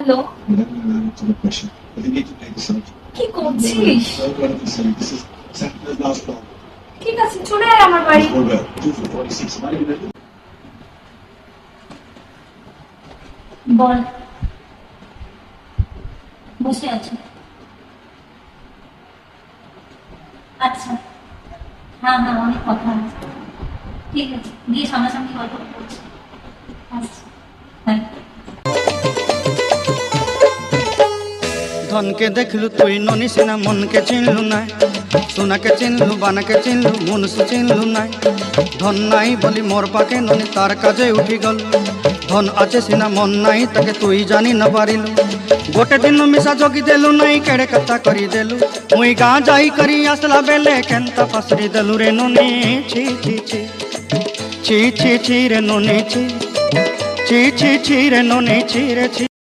Hello, Whenever you run into the question, but you need to take the subject. কি করছিস? Don't run into the subject. This is Saturday's last call. ঠিক আছে, চলে আয় আমার বাড়ি। Or well, 2 for 46. Am I ready? বল, বসে আছো? আচ্ছা, হ্যাঁ হ্যাঁ, অনেক কথা আছে। ঠিক আছে, গিয়ে সামনাসামনি গল্প করছি। আচ্ছা, হ্যাঁ। ধনকে দেখলু তুই ননি সিনা মনকে চিনলু নাই, সোনাকে চিনলু বানাকে চিনলু মনুষ চিনলু নাই। ধন নাই বলি মোর পাকে ননি তার কাজে উঠি গল, ধন আছে সিনা মন নাই তাকে তুই জানি না পারিলু। গোটে দিন মিশা জগি দেলু নাই কেড়ে কথা করি দেলু, মুই গাঁ যাই করি আসলা বেলে কেনতা পাসরি দেলু রে ননি। ছি ছি ছি ছি ছি ছি রে ননি ছি ছি ছি ছি রে ননি ছি রে ছি।